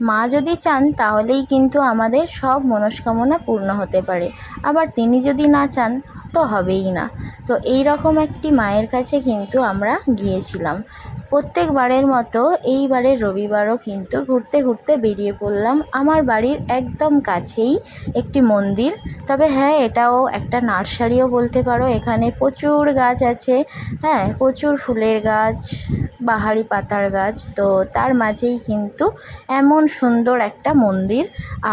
মা যদি চান তাহলেই কিন্তু আমাদের সব মনস্কামনা পূর্ণ হতে পারে, আবার তিনি যদি না চান তো হবেই না। তো এই রকম একটি মায়ের কাছে কিন্তু আমরা গিয়েছিলাম। প্রত্যেকবারের মতো এইবারের রবিবারও কিন্তু ঘুরতে ঘুরতে বেরিয়ে পড়লাম আমার বাড়ির একদম কাছেই একটি মন্দির। তবে হ্যাঁ, এটাও একটা নার্সারিও বলতে পারো। এখানে প্রচুর গাছ আছে, হ্যাঁ, প্রচুর ফুলের গাছ, বাহারি পাতার গাছ। তো তার মাঝেই কিন্তু এমন সুন্দর একটা মন্দির,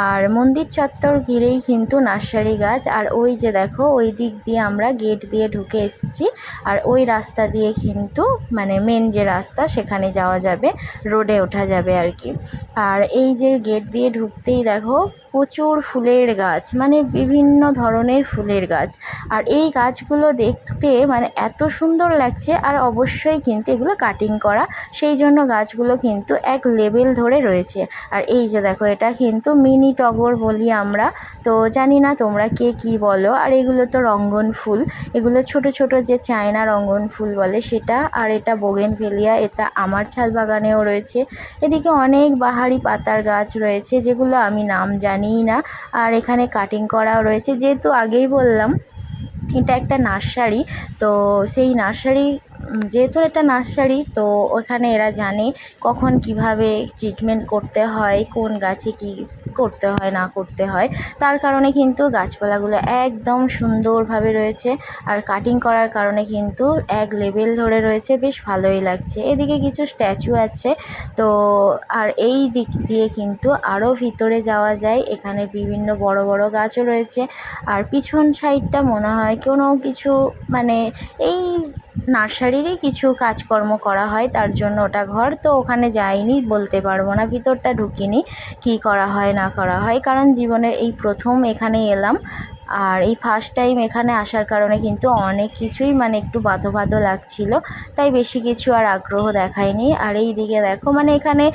আর মন্দির চত্বর ঘিরেই কিন্তু নার্সারি গাছ। আর ওই যে দেখো, ওই দিক দিয়ে আমরা গেট দিয়ে ঢুকে এসেছি, আর ওই রাস্তা দিয়ে কিন্তু মানে মেন যে রাস্তা সেখানে যাওয়া যাবে, রোডে ওঠা যাবে আর কি। আর এই যে গেট দিয়ে ঢুকতেই দেখো প্রচুর ফুলের গাছ, মানে বিভিন্ন ধরনের ফুলের গাছ। আর এই গাছগুলো দেখতে মানে এত সুন্দর লাগছে, আর অবশ্যই কিন্তু এগুলো কাটিং করা, সেই জন্য গাছগুলো কিন্তু এক লেভেল ধরে রয়েছে। আর এই যে দেখো, এটা কিন্তু মিনি টগর বলি আমরা, তো জানি না তোমরা কে কী বলো। আর এগুলো তো রঙ্গন ফুল, এগুলো ছোট ছোট যে চায়না রঙ্গন ফুল বলে সেটা। আর এটা বোগেনভেলিয়া, এটা আমার ছাদ বাগানেও রয়েছে। এদিকে অনেক বাহারি পাতার গাছ রয়েছে যেগুলো আমি নাম জানিই না। আর এখানে কাটিং করাও রয়েছে। যেহেতু আগেই বললাম এটা একটা নার্সারি, তো সেই নার্সারি, যেহেতু এটা নার্সারি, তো ওখানে এরা জানে কখন কিভাবে ট্রিটমেন্ট করতে হয়, কোন গাছে কি করতে হয় না করতে হয়। তার কারণে কিন্তু গাছপালাগুলো একদম সুন্দরভাবে রয়েছে, আর কাটিং করার কারণে কিন্তু এক লেভেল ধরে রয়েছে, বেশ ভালোই লাগছে। এদিকে কিছু স্ট্যাচু আছে। তো আর এই দিক দিয়ে কিন্তু আরও ভিতরে যাওয়া যায়, এখানে বিভিন্ন বড় বড় গাছও রয়েছে। আর পিছন সাইডটা মনে হয় কোনো কিছু মানে এই নার্সারিরই কিছু কাজকর্ম করা হয়, তার জন্য ওটা ঘর। তো ওখানে যাইনি, বলতে পারবো না, ভিতরটা ঢুকিনি কী করা হয় না করা হয়, কারণ জীবনে এই প্রথম এখানে এলাম। আর এই ফার্স্ট টাইম এখানে আসার কারণে কিন্তু অনেক কিছুই মানে একটু বাধো বাধো লাগছিল, তাই বেশি কিছু আর আগ্রহ দেখায়নি। আর এই দিকে দেখো, মানে এখানে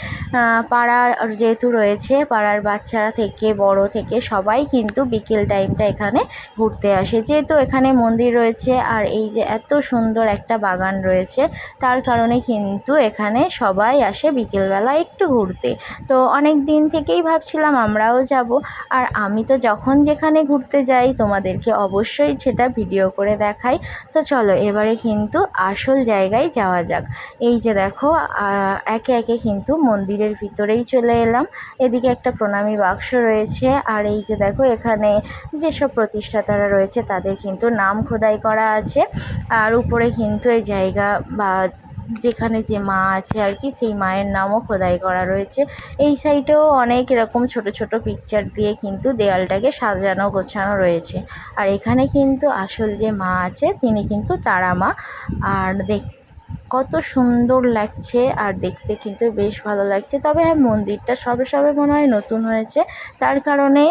পাড়ার যেহেতু রয়েছে, পাড়ার বাচ্চারা থেকে বড় থেকে সবাই কিন্তু বিকেল টাইমটা এখানে ঘুরতে আসে। যেহেতু এখানে মন্দির রয়েছে আর এই যে এত সুন্দর একটা বাগান রয়েছে, তার কারণে কিন্তু এখানে সবাই আসে বিকেলবেলা একটু ঘুরতে। তো অনেক দিন থেকেই ভাবছিলাম আমরাও যাব। আর আমি তো যখন যেখানে ঘুরতে যাই তোমাদেরকে অবশ্যই সেটা ভিডিও করে দেখাই। তো চলো এবারে কিন্তু আসল জায়গায় যাওয়া যাক। এই যে দেখো, একে একে কিন্তু মন্দিরের ভিতরেই চলে এলাম। এদিকে একটা প্রণামী বাক্স রয়েছে, আর এই যে দেখো এখানে যেসব প্রতিষ্ঠাতারা রয়েছে তাদের কিন্তু নাম খোদাই করা আছে। আর উপরে কিন্তু এই জায়গা বা যেখানে যে মা আছে আর কি, সেই মায়ের নামও খোদাই করা রয়েছে। এই সাইডেও অনেক এরকম ছোট ছোট পিকচার দিয়ে কিন্তু দেওয়ালটাকে সাজানো গোছানো রয়েছে। আর এখানে কিন্তু আসল যে মা আছে তিনি কিন্তু তারা মা। আর কত সুন্দর লাগছে, আর দেখতে কিন্তু বেশ ভালো লাগছে। তবে হ্যাঁ, মন্দিরটা সবে সবে মনে হয় নতুন হয়েছে, তার কারণে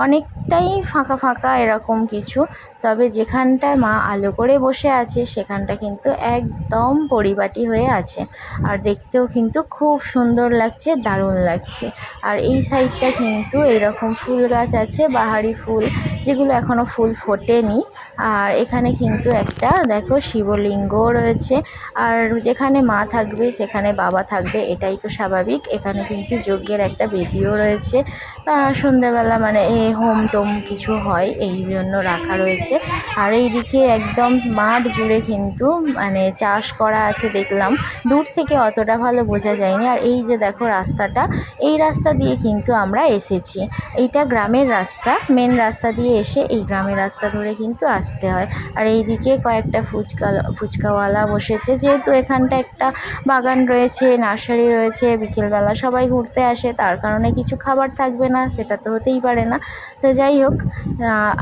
অনেকটাই ফাঁকা ফাঁকা এরকম কিছু। তবে যেখানটায় মা আলো করে বসে আছে সেখানটা কিন্তু একদম পরিপাটি হয়ে আছে, আর দেখতেও কিন্তু খুব সুন্দর লাগছে, দারুণ লাগছে। আর এই সাইডটা কিন্তু এরকম ফুল গাছ আছে, বাহারি ফুল, যেগুলো এখনও ফুল ফোটেনি। আর এখানে কিন্তু একটা দেখো শিবলিঙ্গও রয়েছে। আর যেখানে মা থাকবে সেখানে বাবা থাকবে, এটাই তো স্বাভাবিক। এখানে কিন্তু যজ্ঞের একটা বেদিও রয়েছে, সন্ধ্যাবেলা মানে হোম টোম কিছু হয় এই জন্য রাখা রয়েছে। আর এইদিকে একদম মাঠ জুড়ে কিন্তু মানে চাষ করা আছে দেখলাম, দূর থেকে অতটা ভালো বোঝা যায়নি। আর এই যে দেখো রাস্তাটা, এই রাস্তা দিয়ে কিন্তু আমরা এসেছি। এইটা গ্রামের রাস্তা, মেন রাস্তা দিয়ে এসে এই গ্রামের রাস্তা ধরে কিন্তু আসতে হয়। আর এইদিকে কয়েকটা ফুচকাওয়ালা বসেছে, যেহেতু এখানটা একটা বাগান রয়েছে, নার্সারি রয়েছে, বিকেলবেলা সবাই ঘুরতে আসে, তার কারণে কিছু খাবার থাকবে না সেটা তো হতেই পারে না। তো যাই হোক,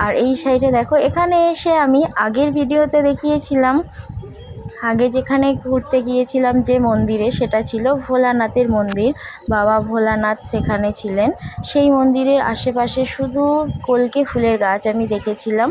আর এই সাইডে দেখো, এখানে এসে আমি আগের ভিডিওতে দেখিয়েছিলাম, আগে যেখানে ঘুরতে গিয়েছিলাম যে মন্দিরে, সেটা ছিল ভোলানাথের মন্দির, বাবা ভোলানাথ সেখানে ছিলেন। সেই মন্দিরের আশেপাশে শুধু কলকে ফুলের গাছ আমি দেখেছিলাম,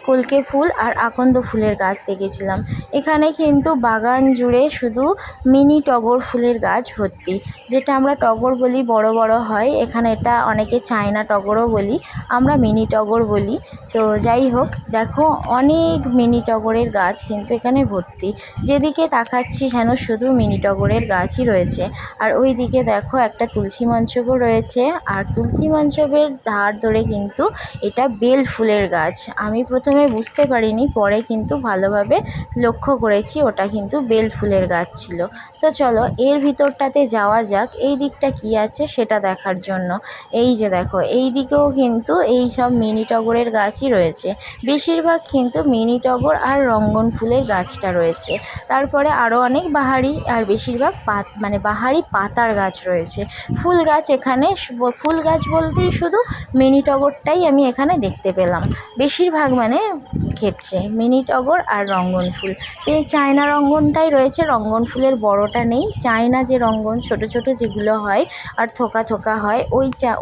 কলকে ফুল আর আকন্দ ফুলের গাছ দেখেছিলাম। এখানে কিন্তু বাগান জুড়ে শুধু মিনি টগর ফুলের গাছ ভর্তি, যেটা আমরা টগর বলি, বড় বড় হয়। এখানে এটা অনেকে চায়না টগরও বলি, আমরা মিনি টগর বলি। তো যাই হোক, দেখো অনেক মিনি টগরের গাছ কিন্তু এখানে ভর্তি। ভর্তি। যেদিকে তাকাচ্ছি যেন শুধু মিনি টগরের গাছই রয়েছে। আর ওই দিকে দেখো একটা তুলসী মঞ্চপও রয়েছে, আর তুলসী মঞ্চপের ধার ধরে কিন্তু এটা বেল ফুলের গাছ। আমি প্রথমে বুঝতে পারিনি, পরে কিন্তু ভালোভাবে লক্ষ্য করেছি ওটা কিন্তু বেল ফুলের গাছ ছিল। তো চলো এর ভিতরটাতে যাওয়া যাক, এই দিকটা কি আছে সেটা দেখার জন্য। এই যে দেখো এই দিকেও কিন্তু এই সব মিনি টগরের গাছই রয়েছে। বেশিরভাগ কিন্তু মিনি টগর আর রঙ্গন ফুলের গাছটা রয়েছে। তারপরে আরও অনেক বাহারি আর বেশিরভাগ মানে বাহারি পাতার গাছ রয়েছে। ফুল গাছ এখানে ফুল গাছ বলতেই শুধু মিনি টগরটাই আমি এখানে দেখতে পেলাম বেশিরভাগ মানে ক্ষেত্রে, মিনি টগর আর রঙ্গন ফুল। এই চায়না রঙ্গনটাই রয়েছে, রঙ্গন ফুলের বড়টা নেই। চায়না যে রঙ্গন ছোট ছোট যেগুলো হয় আর থোকা থোকা হয়,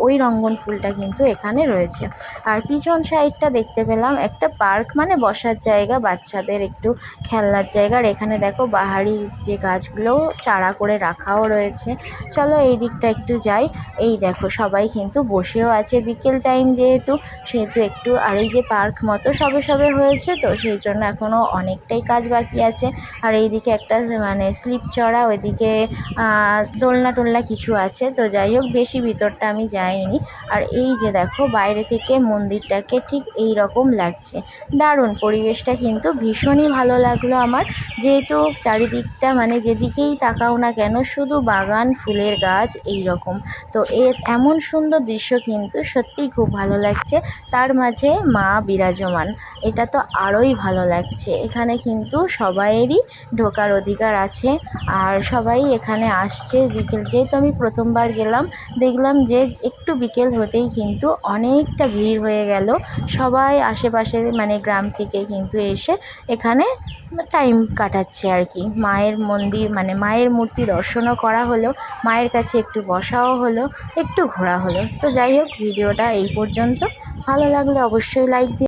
ওই রঙ্গন ফুলটা কিন্তু এখানে রয়েছে। আর পিছন সাইডটা দেখতে পেলাম একটা পার্ক, মানে বসার জায়গা, বাচ্চাদের একটু খেলনার জায়গা। আর এখানে দেখো বাহারি যে গাছগুলো চারা করে রাখাও রয়েছে। চলো এই দিকটা একটু যাই। এই দেখো সবাই কিন্তু বসেও আছে, বিকেল টাইম যেহেতু সেহেতু একটু। আর এই যে পার্ক মতো সবে সবে হয়েছে, তো সেই জন্য এখনও অনেকটাই কাজ বাকি আছে। আর এইদিকে একটা মানে স্লিপ চড়া, ওইদিকে দোলনা টোলনা কিছু আছে। তো যাই হোক বেশি ভিতরটা আমি যাইনি। আর এই যে দেখো বাইরে থেকে মন্দিরটাকে ঠিক এই রকম লাগছে, দারুণ পরিবেশটা কিন্তু ভীষণই ভালো লাগলো আমার। যেহেতু চারিদিকটা মানে যেদিকেই তাকাও না কেন শুধু বাগান, ফুলের গাছ এই রকম। তো এমন সুন্দর দৃশ্য কিন্তু সত্যিই খুব ভালো লাগছে। তার মাঝে মা বিরাজমান, এটা তো আরোই ভালো লাগছে। এখানে কিন্তু সবাইয়েরই ঢোকার অধিকার আছে, আর সবাই এখানে আসছে। বিকেল যেহেতু আমি প্রথমবার গেলাম, দেখলাম যে একটু বিকেল হতেই কিন্তু অনেকটা ভিড় হয়ে গেল। সবাই আশেপাশে মানে গ্রাম থেকে কিন্তু এসে এখানে টাইম কাটাচ্ছে আর কি। মায়ের মন্দির মানে মায়ের মূর্তি দর্শনও করা হলো, মায়ের কাছে একটু বসাও হলো, একটু ঘোরা হলো। তো যাই হোক ভিডিওটা এই পর্যন্ত। ভালো লাগলে অবশ্যই লাইক দিও।